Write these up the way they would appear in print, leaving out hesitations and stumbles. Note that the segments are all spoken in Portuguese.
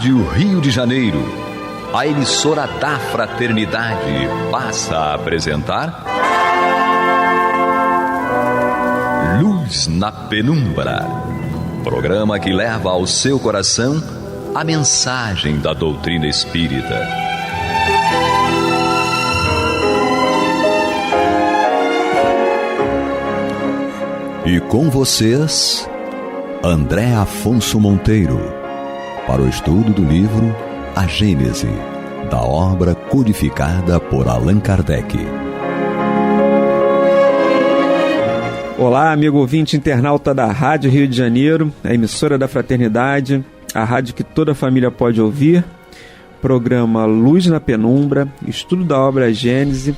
Rádio Rio de Janeiro, a emissora da Fraternidade, passa a apresentar Luz na Penumbra, programa que leva ao seu coração a mensagem da doutrina espírita. E com vocês, André Afonso Monteiro, para o estudo do livro A Gênese, da obra codificada por Allan Kardec. Olá, amigo ouvinte internauta da Rádio Rio de Janeiro, a emissora da Fraternidade, a rádio que toda a família pode ouvir, programa Luz na Penumbra, estudo da obra A Gênese,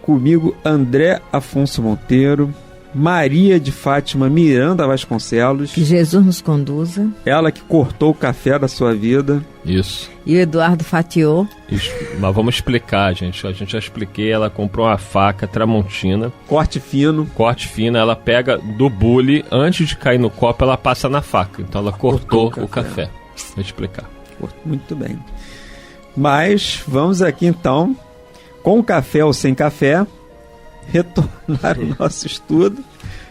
comigo André Afonso Monteiro, Maria de Fátima Miranda Vasconcelos. Que Jesus nos conduza. Ela que cortou o café da sua vida. Isso. E o Eduardo fatiou. Isso. Mas vamos explicar, gente. A gente já expliquei. Ela comprou uma faca Tramontina. Corte fino. Corte fino. Ela pega do bule, antes de cair no copo, ela passa na faca. Então ela cortou o café. Vou explicar. Muito bem. Mas vamos aqui então, com café ou sem café, retornar o nosso estudo,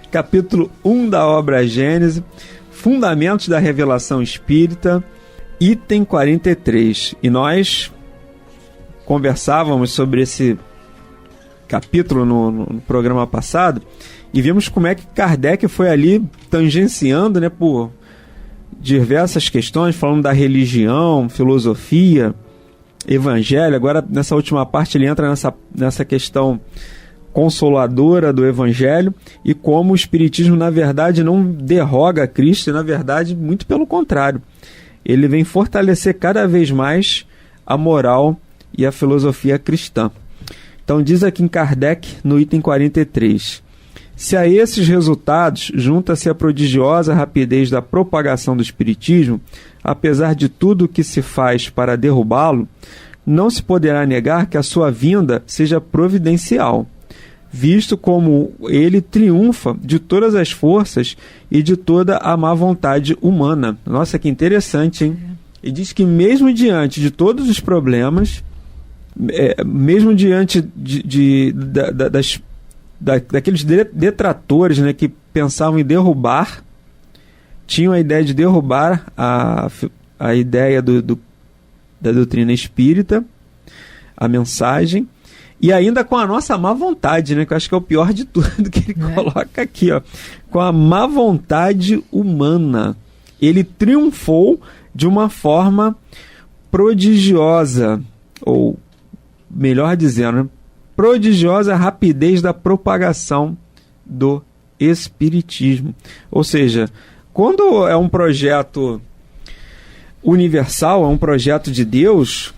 capítulo 1 da obra A Gênese, Fundamentos da Revelação Espírita, item 43. E nós conversávamos sobre esse capítulo no programa passado e vimos como é que Kardec foi ali tangenciando, né, por diversas questões, falando da religião, filosofia, evangelho. Agora, nessa última parte, ele entra nessa questão consoladora do Evangelho e como o Espiritismo, na verdade, não derroga a Cristo, e, na verdade, muito pelo contrário. Ele vem fortalecer cada vez mais a moral e a filosofia cristã. Então, diz aqui em Kardec, no item 43, se a esses resultados junta-se a prodigiosa rapidez da propagação do Espiritismo, apesar de tudo o que se faz para derrubá-lo, não se poderá negar que a sua vinda seja providencial, visto como ele triunfa de todas as forças e de toda a má vontade humana. Nossa, que interessante, hein? E diz que mesmo diante de todos os problemas, mesmo diante daqueles detratores, né, que pensavam em derrubar, tinham a ideia de derrubar a ideia da doutrina espírita, a mensagem, e ainda com a nossa má vontade, né? Que eu acho que é o pior de tudo que ele coloca aqui, ó. Com a má vontade humana. Ele triunfou de uma forma prodigiosa, ou melhor dizendo, prodigiosa rapidez da propagação do Espiritismo. Ou seja, quando é um projeto universal, é um projeto de Deus,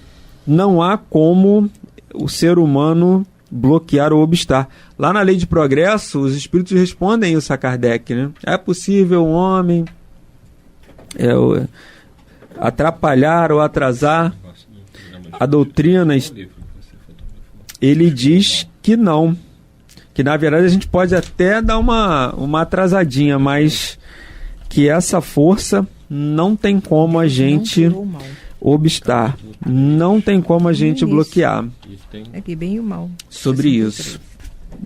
não há como o ser humano bloquear ou obstar. Lá na Lei de Progresso, os espíritos respondem isso a Kardec, né? É possível um homem atrapalhar ou atrasar a doutrina? Ele diz que não. Que na verdade a gente pode até dar uma atrasadinha, mas que essa força não tem como a gente obstar, não tem como a gente bloquear. Aqui bem o mal. Sobre isso.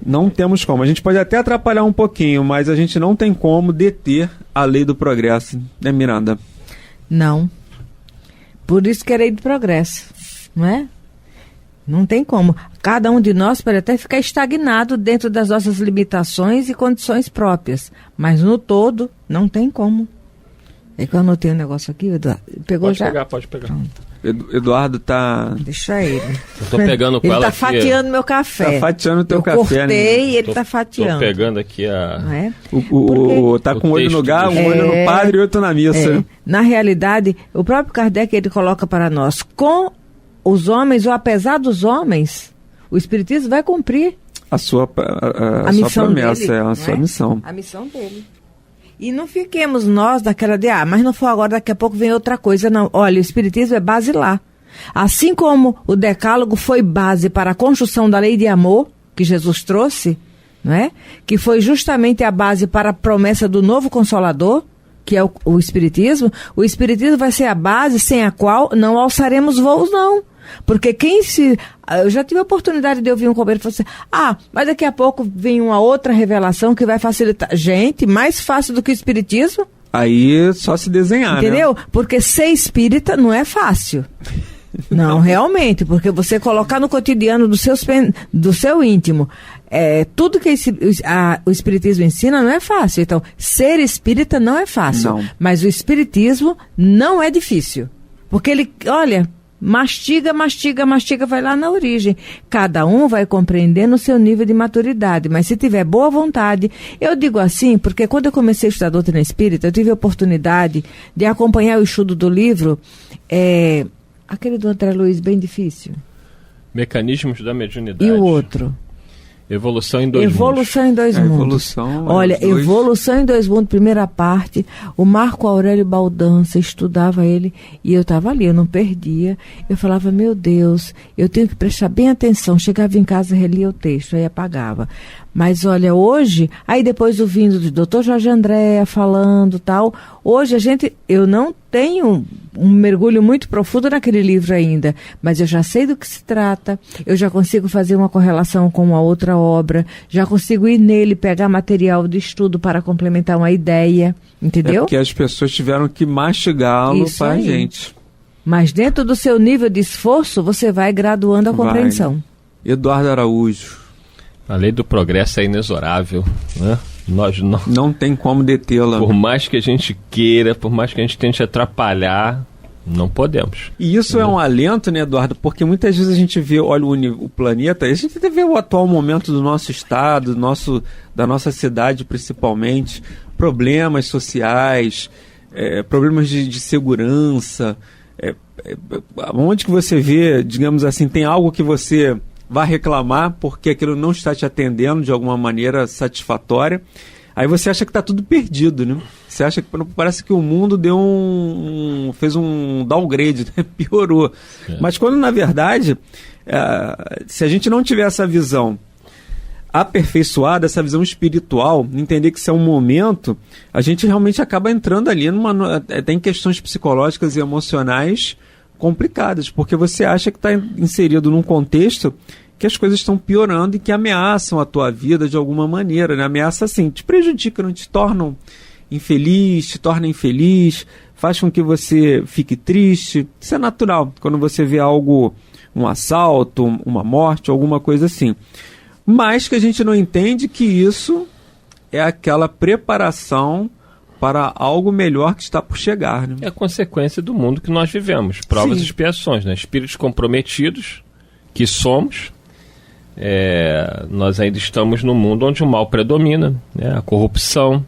Não temos como. A gente pode até atrapalhar um pouquinho, mas a gente não tem como deter a lei do progresso, né, Miranda? Não. Por isso que é lei do progresso, não é? Não tem como. Cada um de nós pode até ficar estagnado dentro das nossas limitações e condições próprias, mas no todo não tem como. É que eu anotei um negócio aqui, Eduardo. Pegou pode já? Pode pegar. Eduardo tá... Deixa ele. Eu tô pegando com ele ela tá aqui. fatiando meu café. Tá fatiando o teu café, cortei, né? e ele tá fatiando. Tô pegando aqui a... Não é? Tá com um olho no galo, um olho no padre e outro na missa. Na realidade, o próprio Kardec, ele coloca para nós, com os homens, ou apesar dos homens, o Espiritismo vai cumprir a sua missão promessa, dele, a sua missão. A missão dele. E não fiquemos nós daquela de, mas não for agora, daqui a pouco vem outra coisa, não. Olha, o Espiritismo é base lá. Assim como o Decálogo foi base para a construção da lei de amor, que Jesus trouxe, não é? Que foi justamente a base para a promessa do novo Consolador, que é o Espiritismo vai ser a base sem a qual não alçaremos voos, não. Porque eu já tive a oportunidade de ouvir um companheiro falar assim, mas daqui a pouco vem uma outra revelação que vai facilitar. Gente, mais fácil do que o Espiritismo? Aí só se desenhar, entendeu? Né? Porque ser espírita não é fácil. Não, realmente, porque você colocar no cotidiano do seu íntimo, tudo que o Espiritismo ensina não é fácil. Então, ser espírita não é fácil. Não. Mas o Espiritismo não é difícil. Porque ele, olha, mastiga, vai lá na origem. Cada um vai compreender no seu nível de maturidade, mas se tiver boa vontade, eu digo assim, porque quando eu comecei a estudar a doutrina espírita, eu tive a oportunidade de acompanhar o estudo do livro, aquele do André Luiz, bem difícil. Mecanismos da mediunidade. E o outro? Evolução em dois mundos. Evolução em dois mundos. Olha, Evolução em dois mundos, primeira parte, o Marco Aurélio Baldança, estudava ele e eu estava ali, eu não perdia. Eu falava, meu Deus, eu tenho que prestar bem atenção. Chegava em casa, relia o texto, aí apagava. Mas olha, hoje, aí depois ouvindo do Dr. Jorge André falando tal, hoje eu não tenho um mergulho muito profundo naquele livro ainda, mas eu já sei do que se trata, eu já consigo fazer uma correlação com uma outra obra, já consigo ir nele, pegar material de estudo para complementar uma ideia, entendeu? Porque as pessoas tiveram que mastigá-lo para a gente. Mas dentro do seu nível de esforço, você vai graduando a compreensão. Eduardo Araújo. A lei do progresso é inexorável, né? Nós não tem como detê-la. Por mais que a gente queira, por mais que a gente tente atrapalhar, não podemos. E isso é um alento, né, Eduardo? Porque muitas vezes a gente vê, olha o planeta, a gente vê o atual momento do nosso estado, da nossa cidade principalmente, problemas sociais, problemas de segurança. Onde que você vê, digamos assim, tem algo que você vai reclamar porque aquilo não está te atendendo de alguma maneira satisfatória, aí você acha que está tudo perdido, né? Você acha que parece que o mundo deu fez um downgrade, né? Piorou. Mas quando, na verdade, se a gente não tiver essa visão aperfeiçoada, essa visão espiritual, entender que isso é um momento, a gente realmente acaba entrando ali até em questões psicológicas e emocionais complicadas, porque você acha que está inserido num contexto que as coisas estão piorando e que ameaçam a tua vida de alguma maneira, né? Ameaça assim, te prejudicam, te tornam infeliz, te torna infeliz, faz com que você fique triste. Isso é natural, quando você vê algo, um assalto, uma morte, alguma coisa assim. Mas que a gente não entende que isso é aquela preparação para algo melhor que está por chegar, né? É a consequência do mundo que nós vivemos. Provas e expiações, né? Espíritos comprometidos, que somos, nós ainda estamos num mundo onde o mal predomina, né? A corrupção.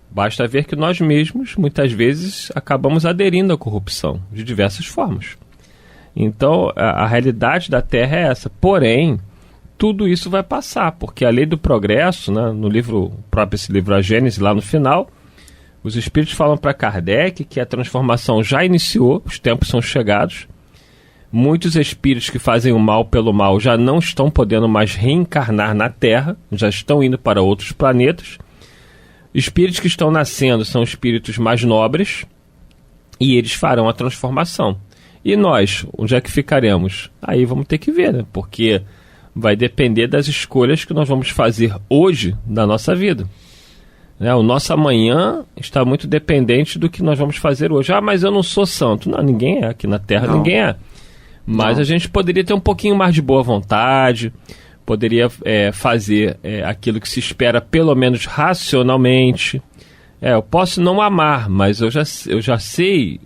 Basta ver que nós mesmos, muitas vezes, acabamos aderindo à corrupção, de diversas formas. Então, a realidade da Terra é essa. Porém, tudo isso vai passar, porque a lei do progresso, né? No próprio esse livro A Gênese, lá no final, os espíritos falam para Kardec que a transformação já iniciou, os tempos são chegados. Muitos espíritos que fazem o mal pelo mal já não estão podendo mais reencarnar na Terra, já estão indo para outros planetas. Espíritos que estão nascendo são espíritos mais nobres e eles farão a transformação. E nós, onde é que ficaremos? Aí vamos ter que ver, né? Porque vai depender das escolhas que nós vamos fazer hoje na nossa vida. O nosso amanhã está muito dependente do que nós vamos fazer hoje. Mas eu não sou santo. Não, ninguém é. Aqui na Terra ninguém é. Mas a gente poderia ter um pouquinho mais de boa vontade, poderia fazer aquilo que se espera pelo menos racionalmente. Eu posso não amar, mas eu já sei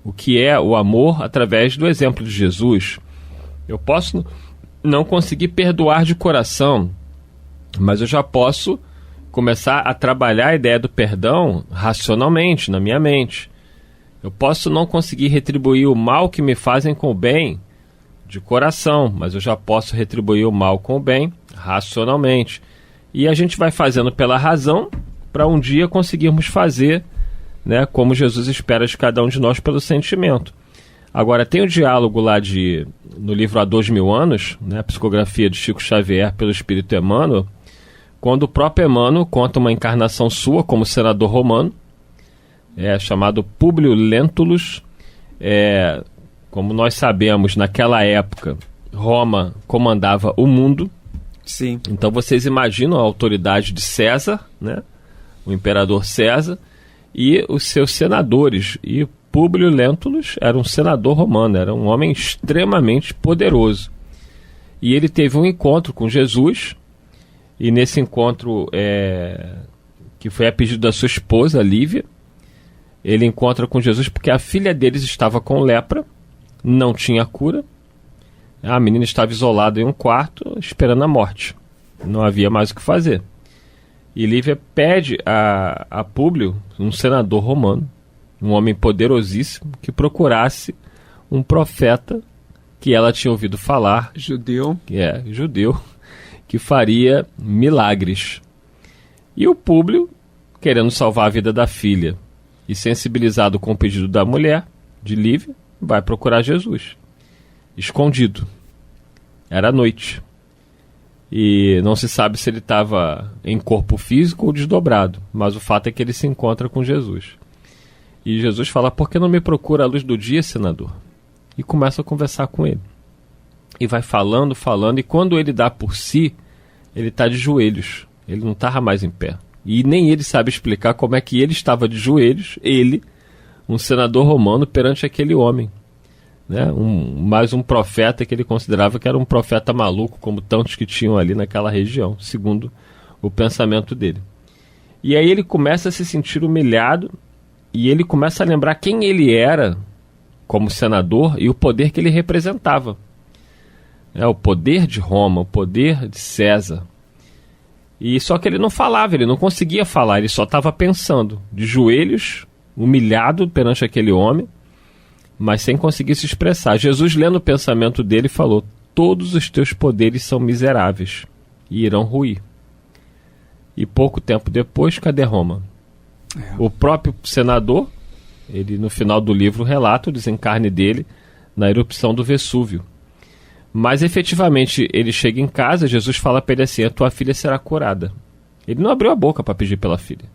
o que é o amor através do exemplo de Jesus. Eu posso não conseguir perdoar de coração, mas eu já posso começar a trabalhar a ideia do perdão racionalmente, na minha mente. Eu posso não conseguir retribuir o mal que me fazem com o bem de coração, mas eu já posso retribuir o mal com o bem racionalmente. E a gente vai fazendo pela razão para um dia conseguirmos fazer, né, como Jesus espera de cada um de nós pelo sentimento. Agora, tem o diálogo lá no livro Há 2000 anos, né, a psicografia de Chico Xavier pelo Espírito Emmanuel, quando o próprio Emmanuel conta uma encarnação sua como senador romano, chamado Públio Lentulus. Como nós sabemos, naquela época, Roma comandava o mundo. Sim. Então vocês imaginam a autoridade de César, né? O imperador César, e os seus senadores. E Públio Lentulus era um senador romano, era um homem extremamente poderoso. E ele teve um encontro com Jesus, e nesse encontro, que foi a pedido da sua esposa, Lívia, ele encontra com Jesus porque a filha deles estava com lepra, não tinha cura. A menina estava isolada em um quarto, esperando a morte. Não havia mais o que fazer. E Lívia pede a Públio, um senador romano, um homem poderosíssimo, que procurasse um profeta que ela tinha ouvido falar. Judeu. Judeu, que faria milagres. E o Públio, querendo salvar a vida da filha e sensibilizado com o pedido da mulher, de Lívia, vai procurar Jesus, escondido. Era noite. E não se sabe se ele estava em corpo físico ou desdobrado, mas o fato é que ele se encontra com Jesus. E Jesus fala: por que não me procura à luz do dia, senador? E começa a conversar com ele. E vai falando, e quando ele dá por si, ele está de joelhos. Ele não estava mais em pé. E nem ele sabe explicar como é que ele estava de joelhos, ele, um senador romano, perante aquele homem. Né? Mais um profeta que ele considerava que era um profeta maluco, como tantos que tinham ali naquela região, segundo o pensamento dele. E aí ele começa a se sentir humilhado, e ele começa a lembrar quem ele era como senador e o poder que ele representava. O poder de Roma, o poder de César. E só que ele não falava, ele não conseguia falar, ele só estava pensando, de joelhos, humilhado perante aquele homem, mas sem conseguir se expressar. Jesus, lendo o pensamento dele, falou: todos os teus poderes são miseráveis e irão ruir. E pouco tempo depois, cadê Roma? O próprio senador, ele no final do livro relata o desencarne dele na erupção do Vesúvio. Mas efetivamente ele chega em casa, Jesus fala para ele assim: a tua filha será curada. Ele não abriu a boca para pedir pela filha.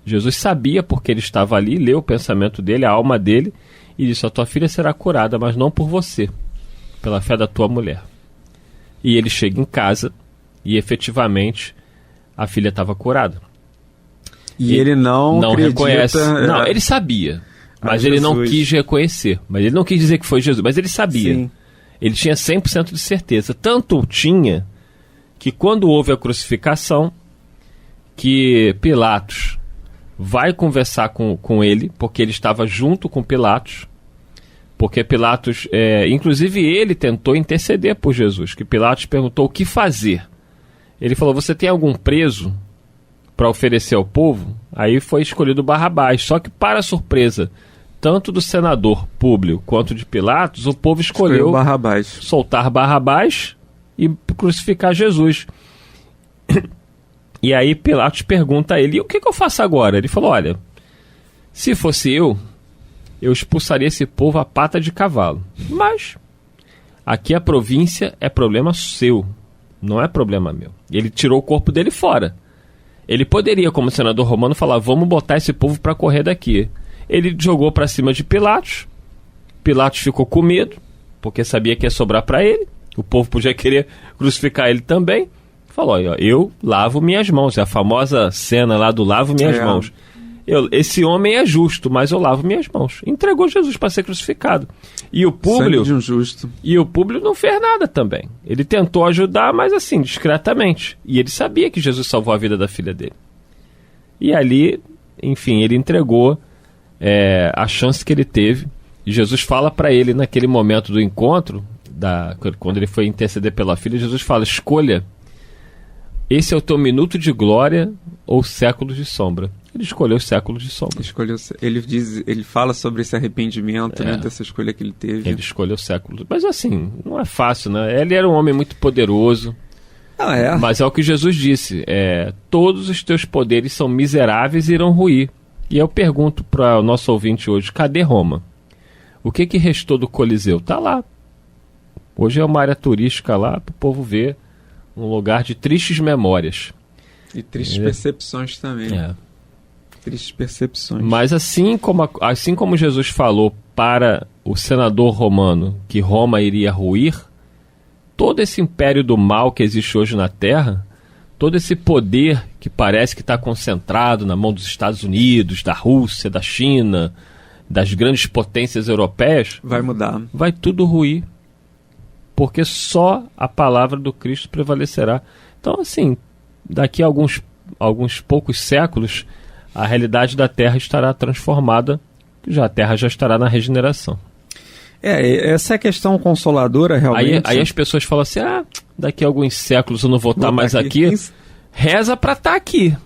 Jesus sabia porque ele estava ali, leu o pensamento dele, a alma dele, e disse: a tua filha será curada, mas não por você, pela fé da tua mulher. E ele chega em casa e efetivamente a filha estava curada. E ele não reconhece. Não, ele sabia, mas ele não quis reconhecer. Mas ele não quis dizer que foi Jesus, mas ele sabia. Sim. Ele tinha 100% de certeza. Tanto tinha que quando houve a crucificação, que Pilatos vai conversar com ele, porque ele estava junto com Pilatos, porque Pilatos, inclusive ele tentou interceder por Jesus, que Pilatos perguntou o que fazer. Ele falou: você tem algum preso para oferecer ao povo? Aí foi escolhido Barrabás, só que para surpresa tanto do senador Públio quanto de Pilatos, o povo escolheu Barrabás. Soltar Barrabás e crucificar Jesus. E aí Pilatos pergunta a ele: e o que eu faço agora? Ele falou: olha, se fosse eu expulsaria esse povo a pata de cavalo. Mas aqui a província é problema seu, não é problema meu. E ele tirou o corpo dele fora. Ele poderia, como senador romano, falar: vamos botar esse povo para correr daqui. Ele jogou para cima de Pilatos. Pilatos ficou com medo, porque sabia que ia sobrar para ele. O povo podia querer crucificar ele também. Falou: eu lavo minhas mãos. É a famosa cena lá do lavo minhas mãos. Esse homem é justo, mas eu lavo minhas mãos. Entregou Jesus para ser crucificado. E o Públio, de um justo. E o Públio não fez nada também. Ele tentou ajudar, mas assim, discretamente. E ele sabia que Jesus salvou a vida da filha dele. E ali, enfim, ele entregou a chance que ele teve. E Jesus fala para ele naquele momento do encontro, quando ele foi interceder pela filha, Jesus fala: escolha, esse é o teu minuto de glória ou séculos de sombra. Ele escolheu os séculos de sombra. Ele fala sobre esse arrependimento, né, dessa escolha que ele teve. Ele escolheu séculos. Mas assim, não é fácil, né? Ele era um homem muito poderoso. Mas é o que Jesus disse: todos os teus poderes são miseráveis e irão ruir. E eu pergunto para o nosso ouvinte hoje: cadê Roma? O que restou do Coliseu? Está lá. Hoje é uma área turística lá para o povo ver, um lugar de tristes memórias. E tristes percepções também. Tristes percepções. Mas assim como Jesus falou para o senador romano que Roma iria ruir, todo esse império do mal que existe hoje na Terra, todo esse poder que parece que está concentrado na mão dos Estados Unidos, da Rússia, da China, das grandes potências europeias, vai mudar. Vai tudo ruir. Porque só a palavra do Cristo prevalecerá. Então, assim, daqui a alguns poucos séculos, a realidade da Terra estará transformada, a Terra já estará na regeneração. Essa é a questão consoladora, realmente. Aí as pessoas falam assim, daqui a alguns séculos eu não vou estar mais aqui. Reza para estar aqui.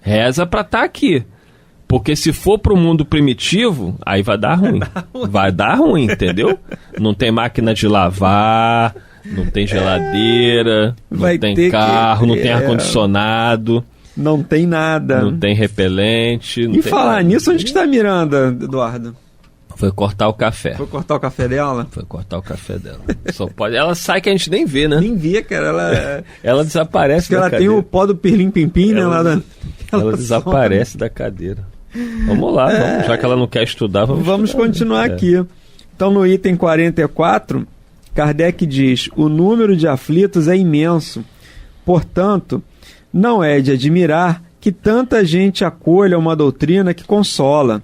Reza para estar aqui. Porque se for para o mundo primitivo, aí vai dar ruim. Vai dar ruim, entendeu? Não tem máquina de lavar, não tem geladeira, não tem carro, não tem ar-condicionado. Não tem nada. Não tem repelente. E falar nada. Nisso, onde que está a Miranda, Eduardo? Foi cortar o café. Foi cortar o café dela? Foi cortar o café dela. Só pode. Ela sai que a gente nem vê, né? Nem vê, cara. Ela desaparece da cadeira. Ela tem o pó do pirlim-pim-pim, né? Ela desaparece da cadeira. Vamos lá, já que ela não quer estudar, vamos continuar aqui. Então, no item 44, Kardec diz: o número de aflitos é imenso. Portanto, não é de admirar que tanta gente acolha uma doutrina que consola,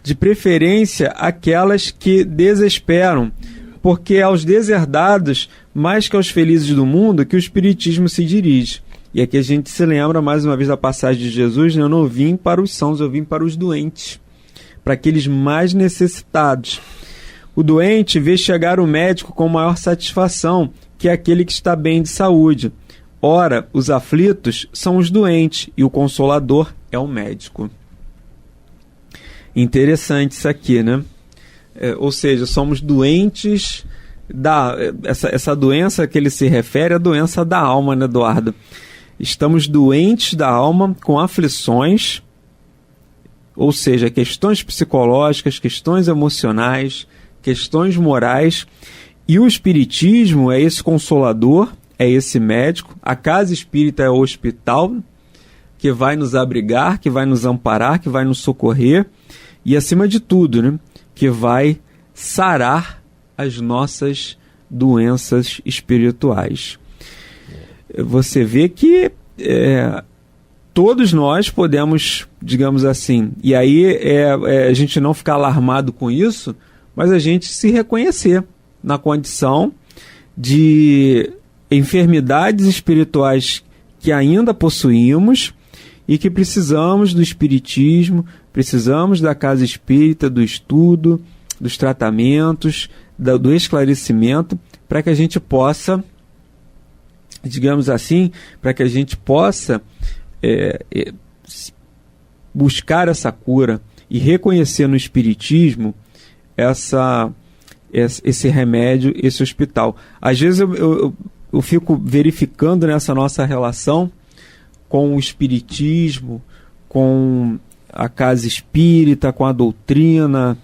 de preferência aquelas que desesperam, porque é aos deserdados, mais que aos felizes do mundo, que o Espiritismo se dirige. E aqui a gente se lembra mais uma vez da passagem de Jesus, né? Eu não vim para os sãos, eu vim para os doentes, para aqueles mais necessitados. O doente vê chegar o médico com maior satisfação que aquele que está bem de saúde. Ora, os aflitos são os doentes e o consolador é o médico. Interessante isso aqui, né? Ou seja, somos doentes essa doença que ele se refere é a doença da alma, né, Eduardo? Estamos doentes da alma com aflições, ou seja, questões psicológicas, questões emocionais, questões morais, e o Espiritismo é esse consolador, é esse médico, a casa espírita é o hospital que vai nos abrigar, que vai nos amparar, que vai nos socorrer e, acima de tudo, né, que vai sarar as nossas doenças espirituais. Você vê que todos nós podemos, digamos assim, e aí a gente não ficar alarmado com isso, mas a gente se reconhecer na condição de enfermidades espirituais que ainda possuímos e que precisamos do espiritismo, precisamos da casa espírita, do estudo, dos tratamentos, do esclarecimento, para que a gente possa, digamos assim, para que a gente possa buscar essa cura e reconhecer no espiritismo esse remédio, esse hospital. Às vezes eu fico verificando nessa nossa relação com o espiritismo, com a casa espírita, com a doutrina,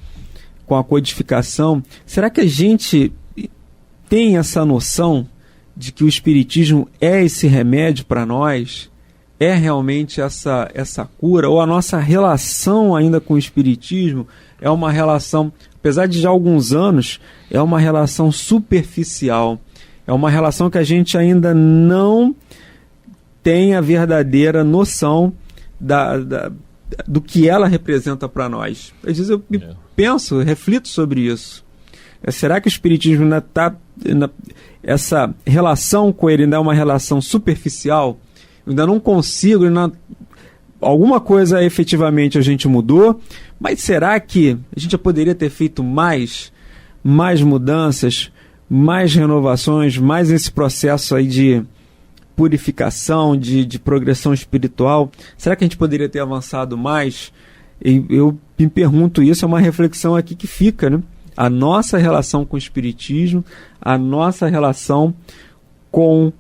com a codificação. Será que a gente tem essa noção de que o espiritismo é esse remédio para nós? É realmente essa cura? Ou a nossa relação ainda com o espiritismo é uma relação, apesar de já alguns anos, é uma relação superficial? É uma relação que a gente ainda não tem a verdadeira noção do que ela representa para nós. Às vezes eu penso, reflito sobre isso. Será que o espiritismo ainda está... essa relação com ele ainda é uma relação superficial? Eu ainda não consigo... alguma coisa efetivamente a gente mudou, mas será que a gente já poderia ter feito mais mudanças, mais renovações, mais esse processo aí de purificação, de progressão espiritual? Será que a gente poderia ter avançado mais? Eu me pergunto isso, é uma reflexão aqui que fica, né? A nossa relação com o espiritismo, a nossa relação com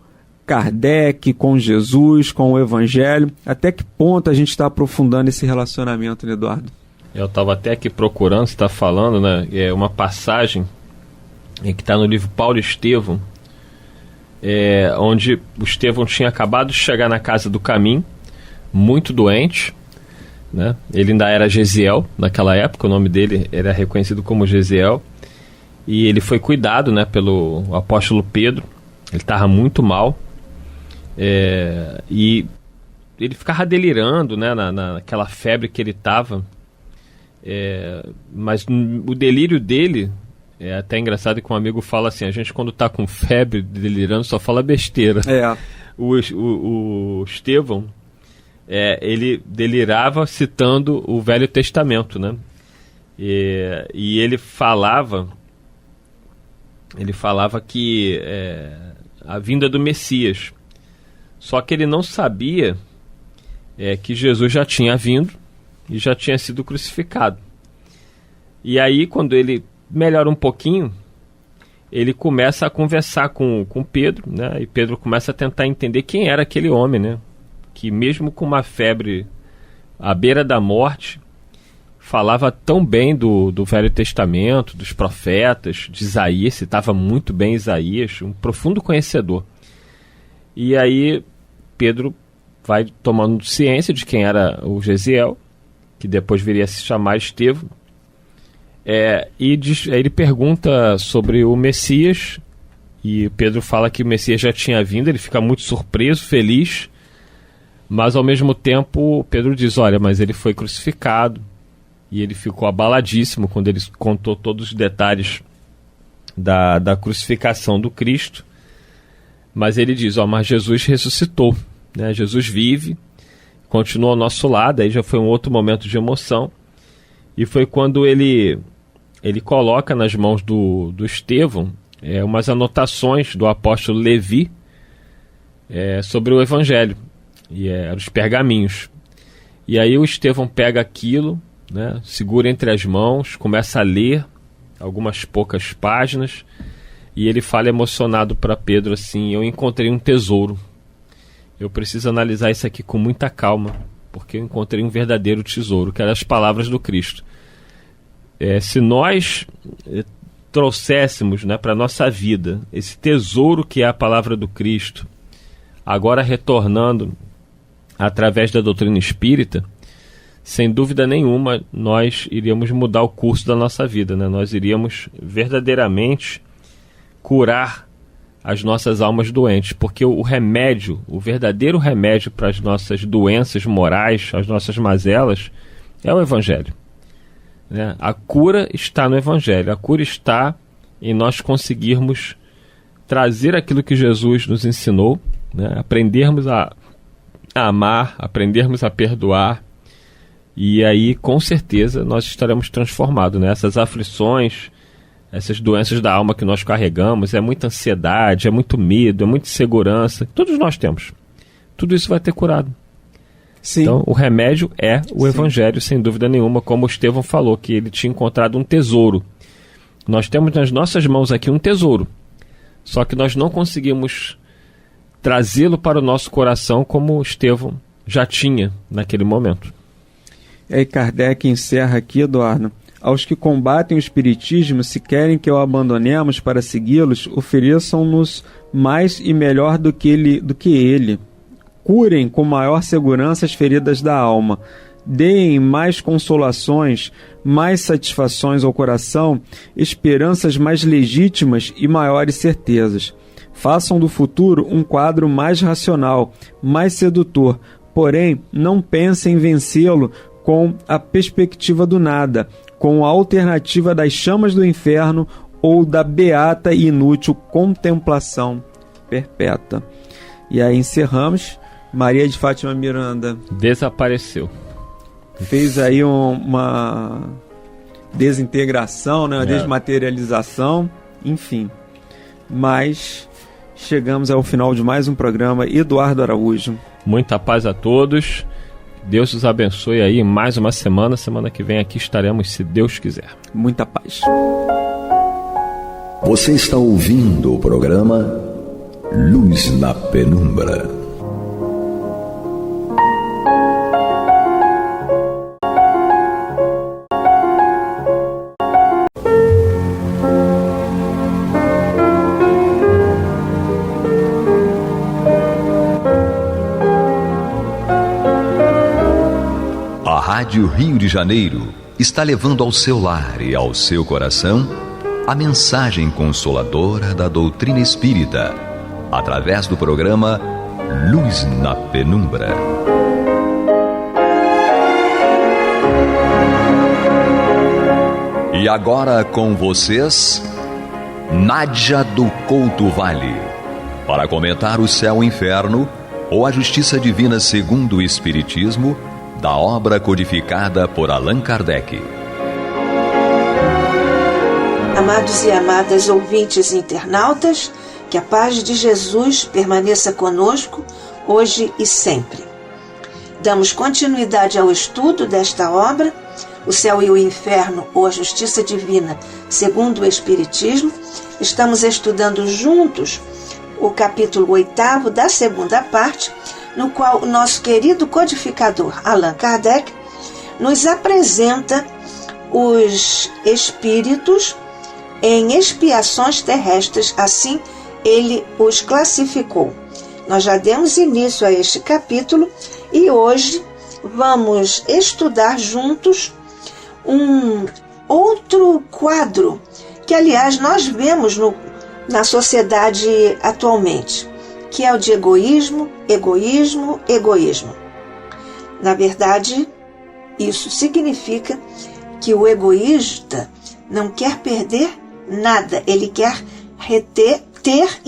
Kardec, com Jesus, com o Evangelho, até que ponto a gente está aprofundando esse relacionamento, né, Eduardo? Eu estava até aqui procurando, você está falando, né? É uma passagem que está no livro Paulo e Estevão, onde o Estevão tinha acabado de chegar na casa do Caminho, muito doente, né? Ele ainda era Gesiel naquela época, o nome dele era reconhecido como Gesiel, e ele foi cuidado, né, pelo apóstolo Pedro. Ele estava muito mal, e ele ficava delirando, né, naquela febre que ele estava, mas o delírio dele é até engraçado que um amigo fala assim: a gente quando está com febre, delirando, só fala besteira. O Estevão, ele delirava citando o Velho Testamento, né? E ele falava que a vinda do Messias. Só que ele não sabia que Jesus já tinha vindo e já tinha sido crucificado. E aí, quando ele melhora um pouquinho, ele começa a conversar com Pedro, né? E Pedro começa a tentar entender quem era aquele homem, né? Que mesmo com uma febre à beira da morte, falava tão bem do Velho Testamento, dos profetas, de Isaías, citava muito bem Isaías, um profundo conhecedor. E aí Pedro vai tomando ciência de quem era o Gesiel, que depois viria a se chamar Estevão, aí ele pergunta sobre o Messias, e Pedro fala que o Messias já tinha vindo. Ele fica muito surpreso, feliz, mas ao mesmo tempo Pedro diz: olha, mas ele foi crucificado. E ele ficou abaladíssimo quando ele contou todos os detalhes da crucificação do Cristo. Mas ele diz: mas Jesus ressuscitou, né? Jesus vive, continua ao nosso lado. Aí já foi um outro momento de emoção, e foi quando ele coloca nas mãos do Estevão umas anotações do apóstolo Levi sobre o Evangelho, e eram os pergaminhos. E aí o Estevão pega aquilo, né, segura entre as mãos, começa a ler algumas poucas páginas, e ele fala emocionado para Pedro assim: eu encontrei um tesouro, eu preciso analisar isso aqui com muita calma, porque eu encontrei um verdadeiro tesouro, que eram as palavras do Cristo. Se nós trouxéssemos, né, para a nossa vida esse tesouro que é a palavra do Cristo, agora retornando através da doutrina espírita, sem dúvida nenhuma nós iríamos mudar o curso da nossa vida, né? Nós iríamos verdadeiramente curar as nossas almas doentes, porque o remédio, o verdadeiro remédio para as nossas doenças morais, as nossas mazelas, é o Evangelho, né? A cura está no Evangelho, a cura está em nós conseguirmos trazer aquilo que Jesus nos ensinou, né? Aprendermos a amar, aprendermos a perdoar, e aí com certeza nós estaremos transformados, né? Essas aflições, essas doenças da alma que nós carregamos, é muita ansiedade, é muito medo, é muita insegurança, todos nós temos. Tudo isso vai ter curado. Sim. Então o remédio é o Evangelho, sem dúvida nenhuma, como o Estevão falou, que ele tinha encontrado um tesouro. Nós temos nas nossas mãos aqui um tesouro, só que nós não conseguimos trazê-lo para o nosso coração como Estevão já tinha naquele momento. E aí Kardec encerra aqui, Eduardo: aos que combatem o espiritismo, se querem que o abandonemos para segui-los, ofereçam-nos mais e melhor do que ele. Curem com maior segurança as feridas da alma. Deem mais consolações, mais satisfações ao coração, esperanças mais legítimas e maiores certezas. Façam do futuro um quadro mais racional, mais sedutor, porém não pensem em vencê-lo com a perspectiva do nada, com a alternativa das chamas do inferno ou da beata e inútil contemplação perpétua. E aí encerramos. Maria de Fátima Miranda desapareceu. Fez aí uma desintegração, né? Uma desmaterialização, enfim. Mas chegamos ao final de mais um programa. Eduardo Araújo. Muita paz a todos. Deus os abençoe aí. Mais uma semana. Semana que vem aqui estaremos, se Deus quiser. Muita paz. Você está ouvindo o programa Luz na Penumbra. Rádio Rio de Janeiro está levando ao seu lar e ao seu coração a mensagem consoladora da doutrina espírita, através do programa Luz na Penumbra. E agora com vocês, Nádia do Couto Vale, para comentar o Céu e Inferno ou a Justiça Divina segundo o Espiritismo, da obra codificada por Allan Kardec. Amados e amadas ouvintes e internautas, que a paz de Jesus permaneça conosco, hoje e sempre. Damos continuidade ao estudo desta obra, O Céu e o Inferno, ou a Justiça Divina, segundo o Espiritismo. Estamos estudando juntos o capítulo 8º da segunda parte, no qual o nosso querido codificador Allan Kardec nos apresenta os espíritos em expiações terrestres, assim ele os classificou. Nós já demos início a este capítulo e hoje vamos estudar juntos um outro quadro que, aliás, nós vemos na sociedade atualmente, que é o de egoísmo, egoísmo, egoísmo. Na verdade, isso significa que o egoísta não quer perder nada, ele quer ter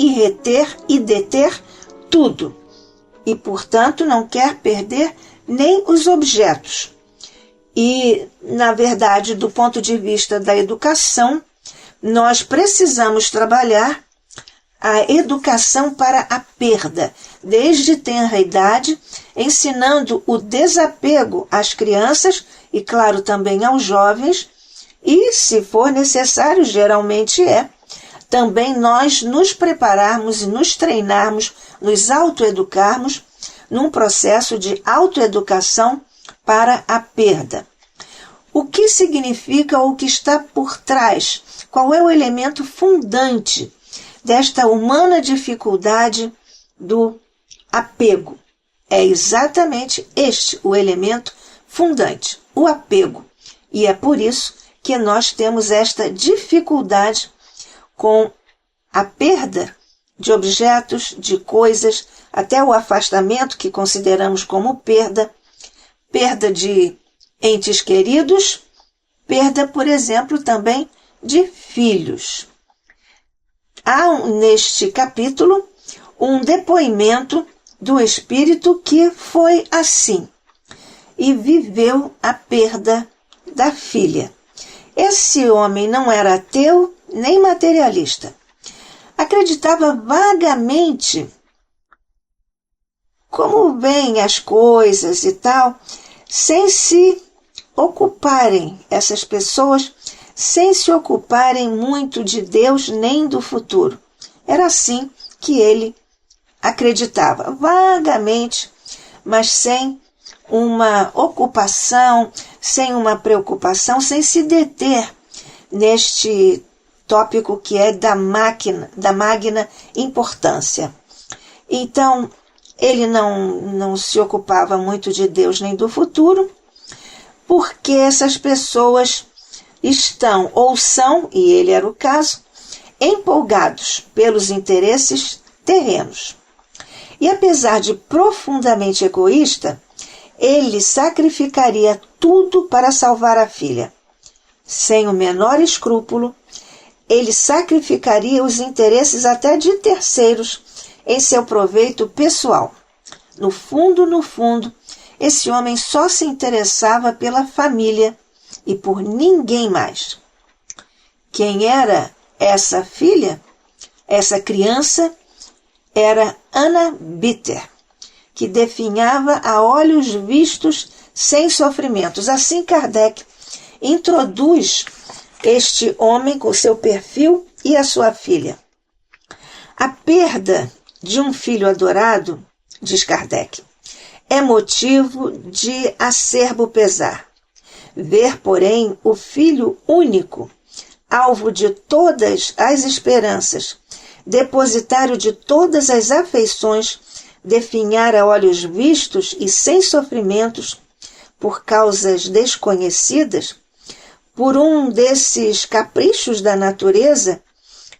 e deter tudo. E, portanto, não quer perder nem os objetos. E, na verdade, do ponto de vista da educação, nós precisamos trabalhar a educação para a perda, desde tenra idade, ensinando o desapego às crianças e, claro, também aos jovens, e, se for necessário, geralmente também nós nos prepararmos e nos treinarmos, nos autoeducarmos num processo de autoeducação para a perda. O que significa ou o que está por trás? Qual é o elemento fundante desta humana dificuldade do apego? É exatamente este o elemento fundante, o apego. E é por isso que nós temos esta dificuldade com a perda de objetos, de coisas, até o afastamento que consideramos como perda de entes queridos, perda, por exemplo, também de filhos. Há neste capítulo um depoimento do espírito que foi assim e viveu a perda da filha. Esse homem não era ateu nem materialista. Acreditava vagamente como vêm as coisas e tal, sem se ocuparem, essas pessoas, sem se ocuparem muito de Deus nem do futuro. Era assim que ele acreditava, vagamente, mas sem uma ocupação, sem uma preocupação, sem se deter neste tópico que é da magna importância. Então, ele não se ocupava muito de Deus nem do futuro, porque essas pessoas estão ou são, e ele era o caso, empolgados pelos interesses terrenos. E apesar de profundamente egoísta, ele sacrificaria tudo para salvar a filha. Sem o menor escrúpulo, ele sacrificaria os interesses até de terceiros em seu proveito pessoal. No fundo, esse homem só se interessava pela família e por ninguém mais. Quem era essa filha? Essa criança era Anna Bitter, que definhava a olhos vistos sem sofrimentos. Assim, Kardec introduz este homem com seu perfil e a sua filha. A perda de um filho adorado, diz Kardec, é motivo de acerbo pesar. Ver, porém, o filho único, alvo de todas as esperanças, depositário de todas as afeições, definhar a olhos vistos e sem sofrimentos, por causas desconhecidas, por um desses caprichos da natureza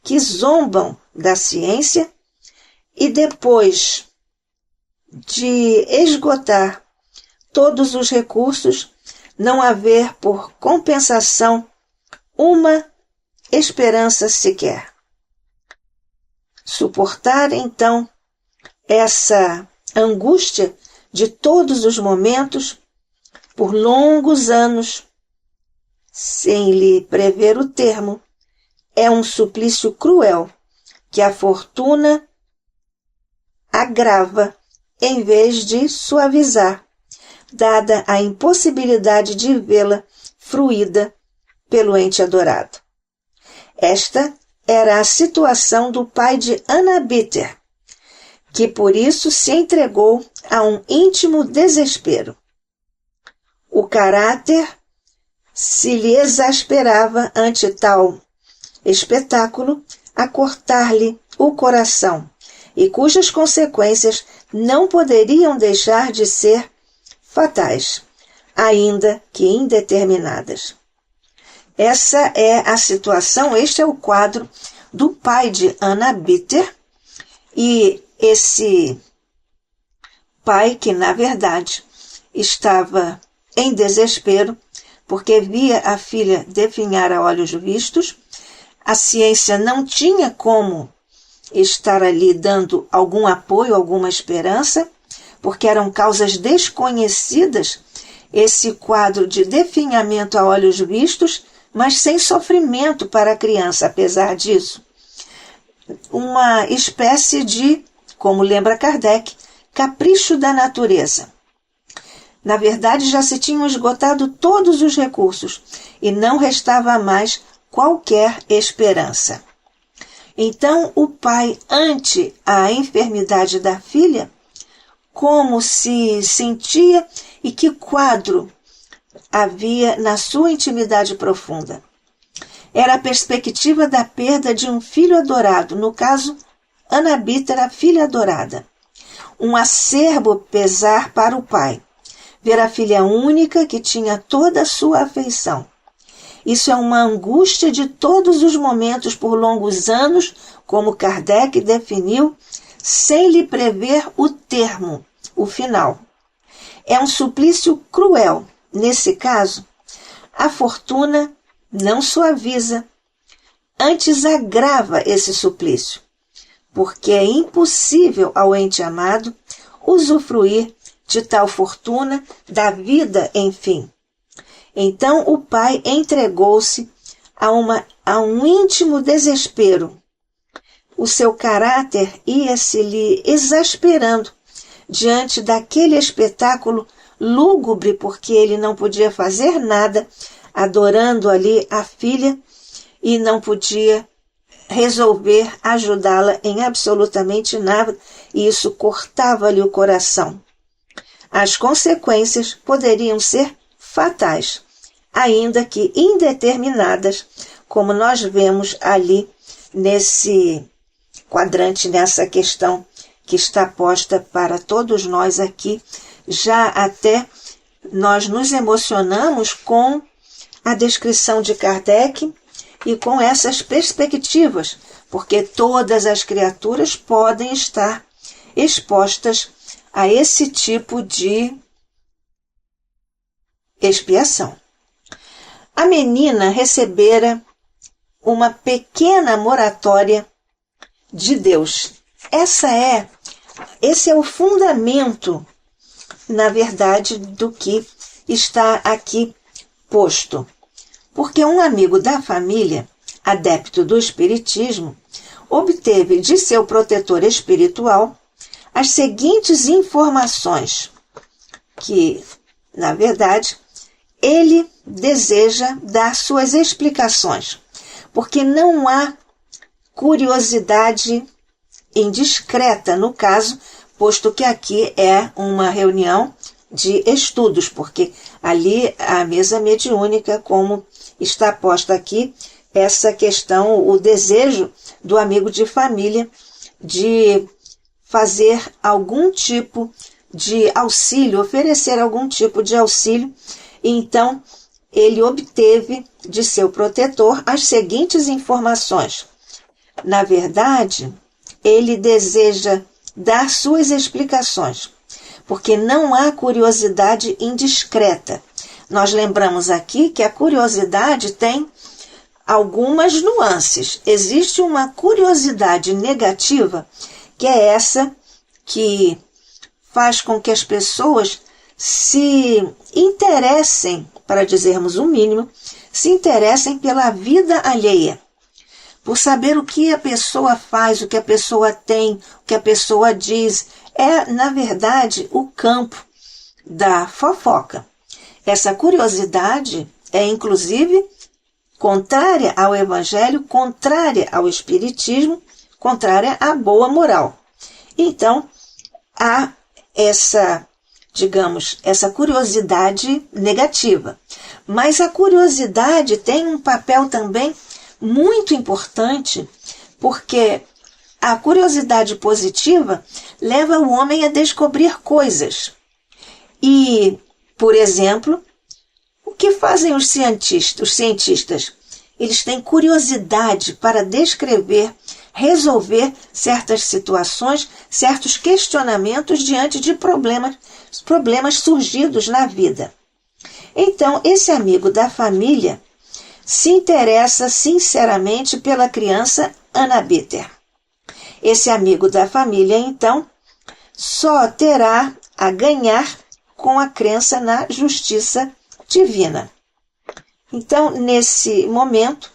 que zombam da ciência, e depois de esgotar todos os recursos, não haver por compensação uma esperança sequer. Suportar, então, essa angústia de todos os momentos, por longos anos, sem lhe prever o termo, é um suplício cruel que a fortuna agrava em vez de suavizar, dada a impossibilidade de vê-la fruída pelo ente adorado. Esta era a situação do pai de Anna Bitter, que por isso se entregou a um íntimo desespero. O caráter se lhe exasperava ante tal espetáculo a cortar-lhe o coração, e cujas consequências não poderiam deixar de ser fatais, ainda que indeterminadas. Essa é a situação, este é o quadro do pai de Anna Bitter, e esse pai que, na verdade, estava em desespero, porque via a filha definhar a olhos vistos, a ciência não tinha como estar ali dando algum apoio, alguma esperança, porque eram causas desconhecidas, esse quadro de definhamento a olhos vistos, mas sem sofrimento para a criança, apesar disso. Uma espécie de, como lembra Kardec, capricho da natureza. Na verdade, já se tinham esgotado todos os recursos e não restava mais qualquer esperança. Então, o pai, ante a enfermidade da filha, como se sentia e que quadro havia na sua intimidade profunda? Era a perspectiva da perda de um filho adorado, no caso, Anna Bitter, a filha adorada. Um acerbo pesar para o pai. Ver a filha única que tinha toda a sua afeição. Isso é uma angústia de todos os momentos por longos anos, como Kardec definiu, sem lhe prever o termo, o final. É um suplício cruel. Nesse caso, a fortuna não suaviza, antes agrava esse suplício, porque é impossível ao ente amado usufruir de tal fortuna, da vida, enfim. Então o pai entregou-se a um íntimo desespero. O seu caráter ia se lhe exasperando diante daquele espetáculo lúgubre, porque ele não podia fazer nada, adorando ali a filha, e não podia resolver ajudá-la em absolutamente nada, e isso cortava-lhe o coração. As consequências poderiam ser fatais, ainda que indeterminadas, como nós vemos ali nesse quadrante, nessa questão que está posta para todos nós aqui. Já até nós nos emocionamos com a descrição de Kardec e com essas perspectivas, porque todas as criaturas podem estar expostas a esse tipo de expiação. A menina recebera uma pequena moratória de Deus. Esse é o fundamento, na verdade, do que está aqui posto. Porque um amigo da família, adepto do espiritismo, obteve de seu protetor espiritual as seguintes informações, que, na verdade, ele deseja dar suas explicações, porque não há curiosidade indiscreta no caso, posto que aqui é uma reunião de estudos, porque ali a mesa mediúnica, como está posta aqui, essa questão, o desejo do amigo de família de fazer algum tipo de auxílio, oferecer algum tipo de auxílio. Então, ele obteve de seu protetor as seguintes informações. Na verdade, ele deseja dar suas explicações, porque não há curiosidade indiscreta. Nós lembramos aqui que a curiosidade tem algumas nuances. Existe uma curiosidade negativa, que é essa que faz com que as pessoas se interessem, para dizermos o mínimo, se interessem pela vida alheia, por saber o que a pessoa faz, o que a pessoa tem, o que a pessoa diz. É, na verdade, o campo da fofoca. Essa curiosidade é, inclusive, contrária ao Evangelho, contrária ao Espiritismo, contrária à boa moral. Então, há essa curiosidade negativa. Mas a curiosidade tem um papel também muito importante, porque a curiosidade positiva leva o homem a descobrir coisas. E, por exemplo, o que fazem os cientistas? Eles têm curiosidade para descrever, resolver certas situações, certos questionamentos diante de problemas surgidos na vida. Então, esse amigo da família se interessa sinceramente pela criança Anna Bitter. Esse amigo da família, então, só terá a ganhar com a crença na justiça divina. Então, nesse momento,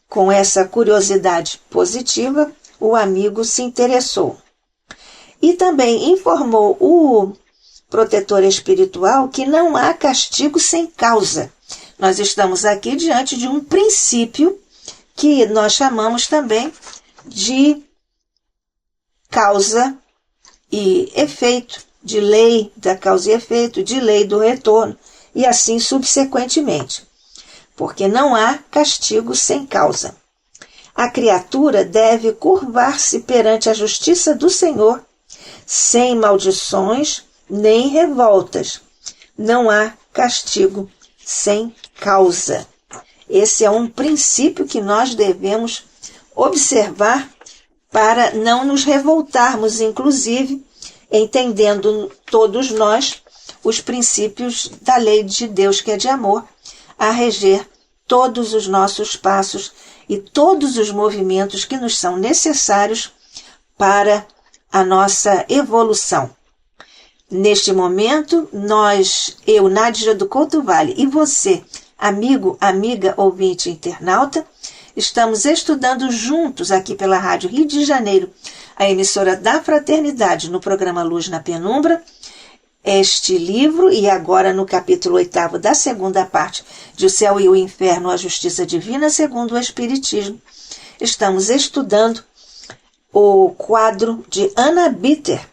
com essa curiosidade positiva, o amigo se interessou. E também informou o protetor espiritual que não há castigo sem causa. Nós estamos aqui diante de um princípio que nós chamamos também de causa e efeito, de lei da causa e efeito, de lei do retorno, e assim subsequentemente. Porque não há castigo sem causa. A criatura deve curvar-se perante a justiça do Senhor, sem maldições nem revoltas. Não há castigo sem causa. Esse é um princípio que nós devemos observar para não nos revoltarmos, inclusive, entendendo todos nós os princípios da lei de Deus, que é de amor, a reger todos os nossos passos e todos os movimentos que nos são necessários para a nossa evolução. Neste momento, eu, Nádia do Couto Vale, e você, amigo, amiga, ouvinte, internauta, estamos estudando juntos aqui pela Rádio Rio de Janeiro, a emissora da Fraternidade, no programa Luz na Penumbra, este livro, e agora no capítulo 8º da segunda parte de O Céu e o Inferno, a Justiça Divina segundo o Espiritismo, estamos estudando o quadro de Anna Bitter,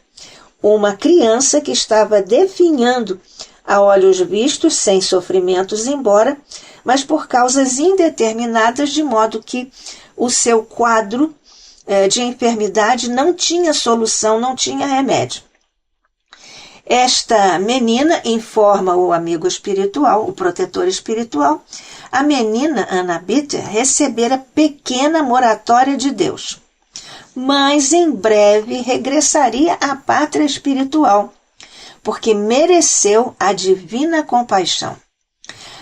uma criança que estava definhando a olhos vistos, sem sofrimentos embora, mas por causas indeterminadas, de modo que o seu quadro de enfermidade não tinha solução, não tinha remédio. Esta menina, informa o amigo espiritual, o protetor espiritual, a menina Anna Bitter recebera pequena moratória de Deus, mas em breve regressaria à pátria espiritual, porque mereceu a divina compaixão.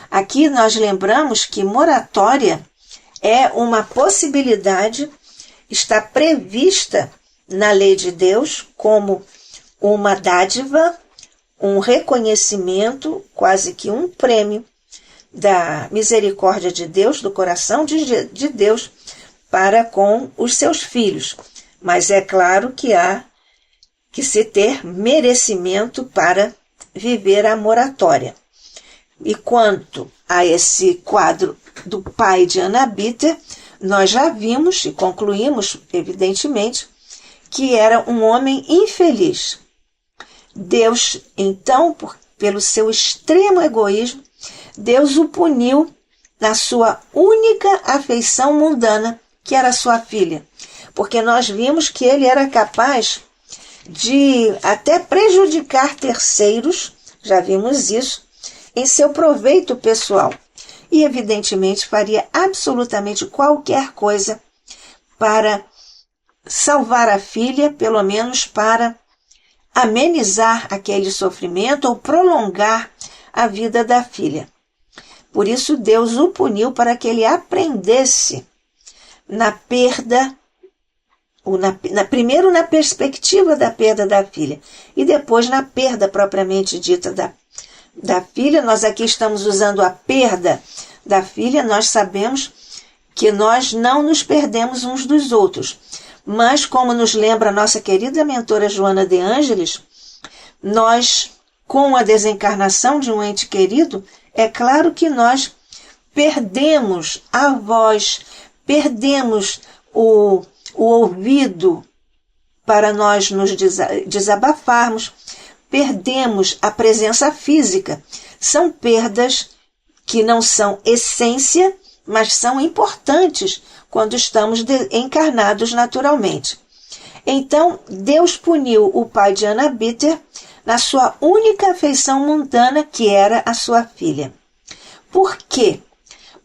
Aqui nós lembramos que moratória é uma possibilidade, está prevista na lei de Deus como uma dádiva, um reconhecimento, quase que um prêmio da misericórdia de Deus, do coração de Deus para com os seus filhos. Mas é claro que há que se ter merecimento para viver a moratória. E quanto a esse quadro do pai de Anna Bitter, nós já vimos e concluímos, evidentemente, que era um homem infeliz. Deus, então, pelo seu extremo egoísmo, Deus o puniu na sua única afeição mundana, que era sua filha. Porque nós vimos que ele era capaz de até prejudicar terceiros, já vimos isso, em seu proveito pessoal. E, evidentemente, faria absolutamente qualquer coisa para salvar a filha, pelo menos para amenizar aquele sofrimento ou prolongar a vida da filha. Por isso, Deus o puniu para que ele aprendesse na perda, primeiro na perspectiva da perda da filha e depois na perda propriamente dita da filha. Nós aqui estamos usando a perda da filha. Nós sabemos que nós não nos perdemos uns dos outros, mas como nos lembra a nossa querida mentora Joana de Ângeles, nós, com a desencarnação de um ente querido, é claro que nós perdemos a voz, perdemos o ouvido para nós nos desabafarmos, perdemos a presença física. São perdas que não são essência, mas são importantes quando estamos encarnados naturalmente. Então, Deus puniu o pai de Anna Bitter na sua única afeição mundana, que era a sua filha. Por quê?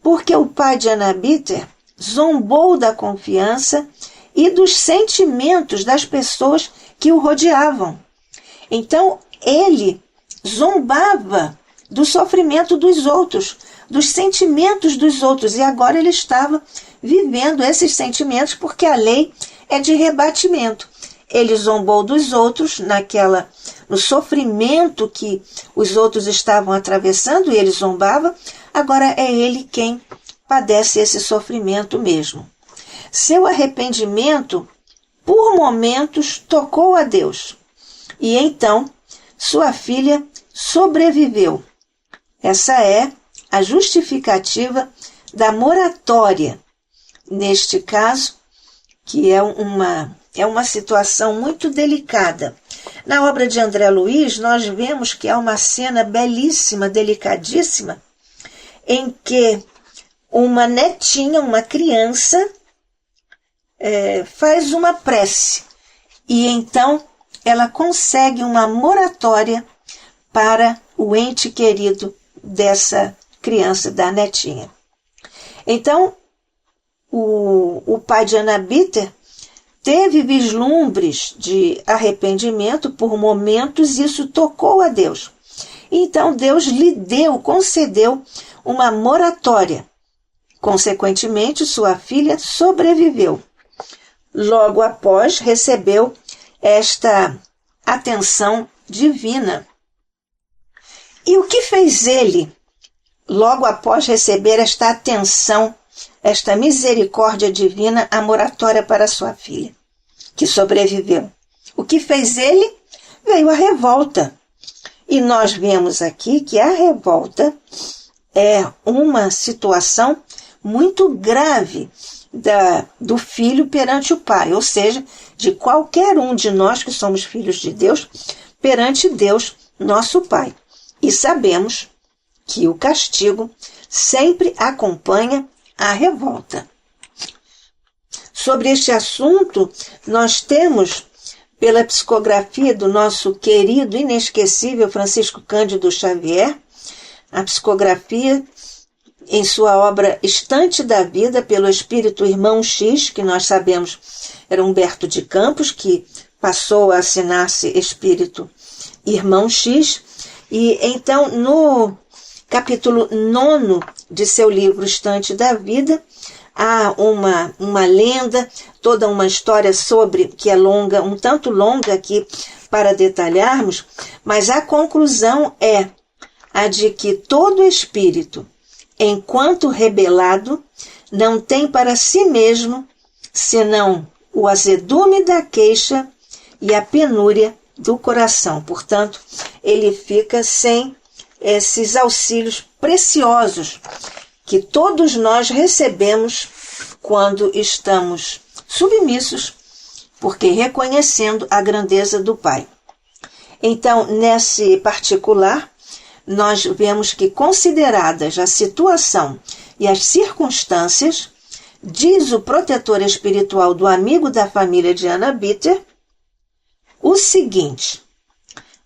Porque o pai de Anna Bitter zombou da confiança e dos sentimentos das pessoas que o rodeavam. Então, ele zombava do sofrimento dos outros, dos sentimentos dos outros, e agora ele estava vivendo esses sentimentos porque a lei é de rebatimento. Ele zombou dos outros no sofrimento que os outros estavam atravessando, e ele zombava. Agora é ele quem padece esse sofrimento mesmo. Seu arrependimento, por momentos, tocou a Deus. E então, sua filha sobreviveu. Essa é a justificativa da moratória. Neste caso, que é uma situação muito delicada. Na obra de André Luiz, nós vemos que há uma cena belíssima, delicadíssima, em que uma netinha, uma criança, faz uma prece. E então ela consegue uma moratória para o ente querido dessa criança, da netinha. Então, o pai de Anna Bitter teve vislumbres de arrependimento por momentos, e isso tocou a Deus. Então Deus lhe concedeu uma moratória. Consequentemente, sua filha sobreviveu. Logo após, recebeu esta atenção divina. E o que fez ele, logo após receber esta atenção, esta misericórdia divina, a moratória para sua filha, que sobreviveu? O que fez ele? Veio a revolta. E nós vemos aqui que a revolta é uma situação muito grave do filho perante o pai, ou seja, de qualquer um de nós que somos filhos de Deus, perante Deus, nosso Pai. E sabemos que o castigo sempre acompanha a revolta. Sobre este assunto, nós temos, pela psicografia do nosso querido, inesquecível Francisco Cândido Xavier, a psicografia em sua obra Estante da Vida, pelo espírito Irmão X, que nós sabemos era Humberto de Campos, que passou a assinar-se espírito Irmão X. E então, no capítulo 9 de seu livro Estante da Vida, há uma lenda, toda uma história sobre, que é longa, um tanto longa aqui para detalharmos, mas a conclusão é a de que todo espírito, enquanto rebelado, não tem para si mesmo senão o azedume da queixa e a penúria do coração. Portanto, ele fica sem esses auxílios preciosos que todos nós recebemos quando estamos submissos, porque reconhecendo a grandeza do Pai. Então, nesse particular, nós vemos que, consideradas a situação e as circunstâncias, diz o protetor espiritual do amigo da família de Anna Bitter, o seguinte: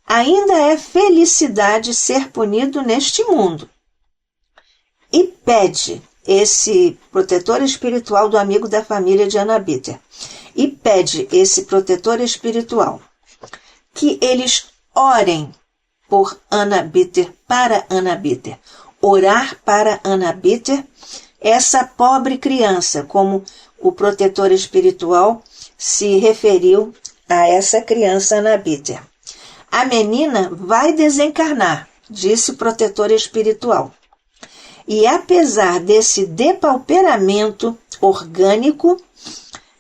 ainda é felicidade ser punido neste mundo. E pede, esse protetor espiritual do amigo da família de Anna Bitter, e pede esse protetor espiritual que eles orem por Anna Bitter, para Anna Bitter. Orar para Anna Bitter, essa pobre criança, como o protetor espiritual se referiu a essa criança Anna Bitter. A menina vai desencarnar, disse o protetor espiritual. E apesar desse depauperamento orgânico,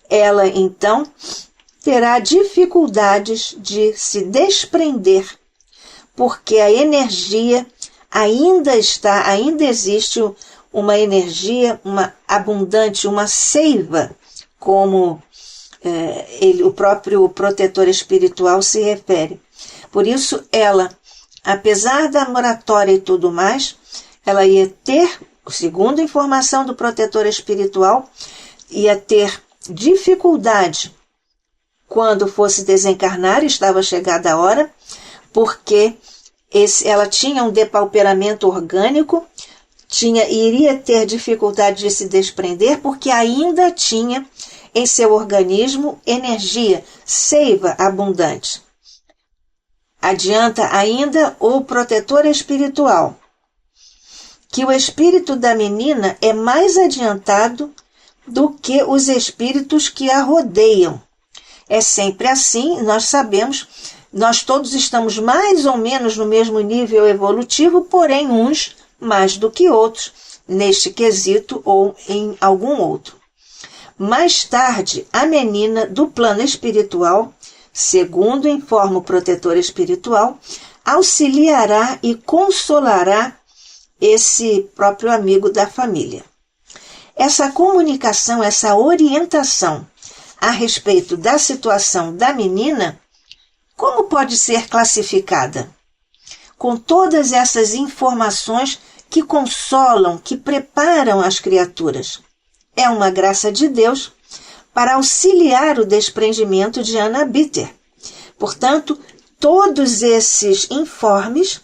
ela então terá dificuldades de se desprender, porque a energia ainda existe uma energia, uma abundante, uma seiva, como o próprio protetor espiritual se refere. Por isso ela, apesar da moratória e tudo mais, ela ia ter, segundo a informação do protetor espiritual, ia ter dificuldade quando fosse desencarnar, estava chegada a hora, porque ela tinha um depauperamento orgânico, iria ter dificuldade de se desprender, porque ainda tinha em seu organismo energia, seiva abundante. Adianta ainda o protetor espiritual que o espírito da menina é mais adiantado do que os espíritos que a rodeiam. É sempre assim, nós sabemos, nós todos estamos mais ou menos no mesmo nível evolutivo, porém uns mais do que outros, neste quesito ou em algum outro. Mais tarde, a menina do plano espiritual, segundo informa o protetor espiritual, auxiliará e consolará esse próprio amigo da família. Essa comunicação, essa orientação a respeito da situação da menina, como pode ser classificada? Com todas essas informações que consolam, que preparam as criaturas. É uma graça de Deus para auxiliar o desprendimento de Anna Bitter. Portanto, todos esses informes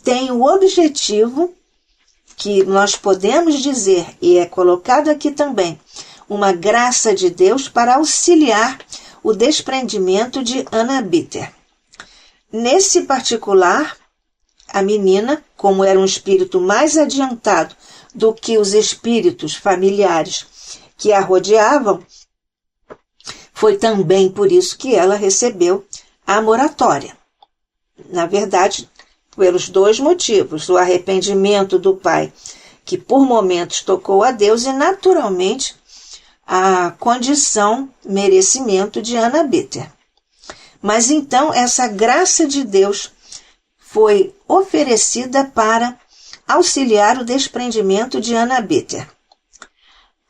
têm o objetivo que nós podemos dizer, e é colocado aqui também, uma graça de Deus para auxiliar o desprendimento de Anna Bitter. Nesse particular, a menina, como era um espírito mais adiantado do que os espíritos familiares que a rodeavam, foi também por isso que ela recebeu a moratória. Na verdade, pelos dois motivos: o arrependimento do pai, que por momentos tocou a Deus, e naturalmente a condição, merecimento de Anna Bitter. Mas então essa graça de Deus foi oferecida para auxiliar o desprendimento de Anna Bitter.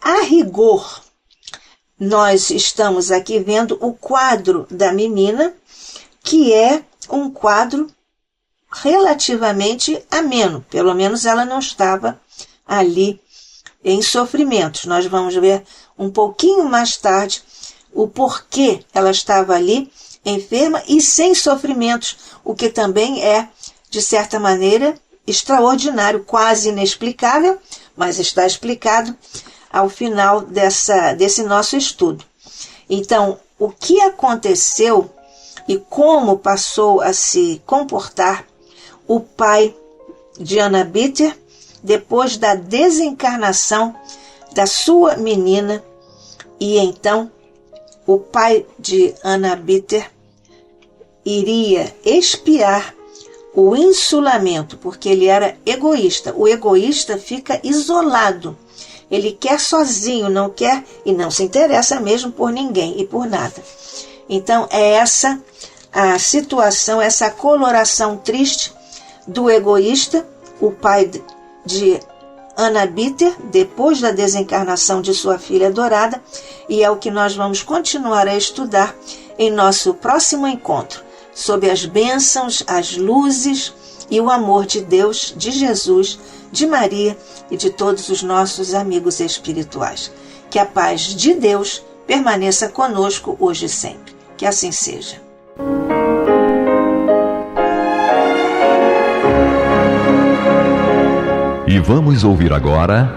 A rigor, nós estamos aqui vendo o quadro da menina, que é um quadro relativamente ameno, pelo menos ela não estava ali em sofrimentos. Nós vamos ver um pouquinho mais tarde o porquê ela estava ali enferma e sem sofrimentos, o que também é, de certa maneira, extraordinário, quase inexplicável, mas está explicado ao final desse nosso estudo. Então, o que aconteceu e como passou a se comportar o pai de Anna Bitter depois da desencarnação da sua menina, e então o pai de Anna Bitter iria expiar o insulamento, porque ele era egoísta. O egoísta fica isolado, ele quer sozinho, não quer e não se interessa mesmo por ninguém e por nada. Então é essa a situação, essa coloração triste do egoísta, o pai de Anna Bitter, depois da desencarnação de sua filha adorada, e é o que nós vamos continuar a estudar em nosso próximo encontro, sob as bênçãos, as luzes e o amor de Deus, de Jesus, de Maria e de todos os nossos amigos espirituais. Que a paz de Deus permaneça conosco hoje e sempre. Que assim seja. E vamos ouvir agora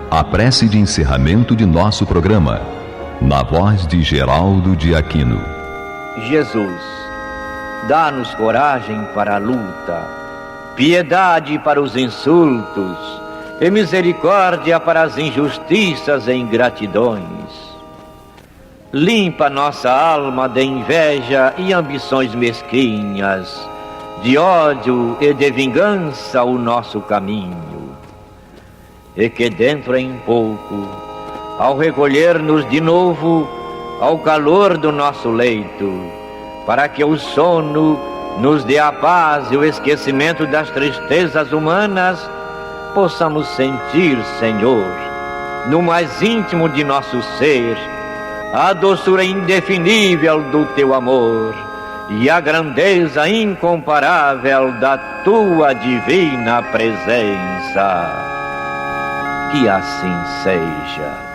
a prece de encerramento de nosso programa, na voz de Geraldo de Aquino. Jesus, dá-nos coragem para a luta, piedade para os insultos e misericórdia para as injustiças e ingratidões. Limpa nossa alma de inveja e ambições mesquinhas, de ódio e de vingança o nosso caminho. E que dentro em pouco, ao recolher-nos de novo ao calor do nosso leito, para que o sono nos dê a paz e o esquecimento das tristezas humanas, possamos sentir, Senhor, no mais íntimo de nosso ser, a doçura indefinível do Teu amor e a grandeza incomparável da Tua divina presença. Que assim seja.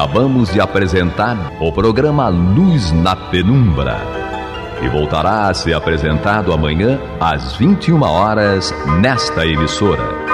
Acabamos de apresentar o programa Luz na Penumbra, que voltará a ser apresentado amanhã às 21 horas nesta emissora.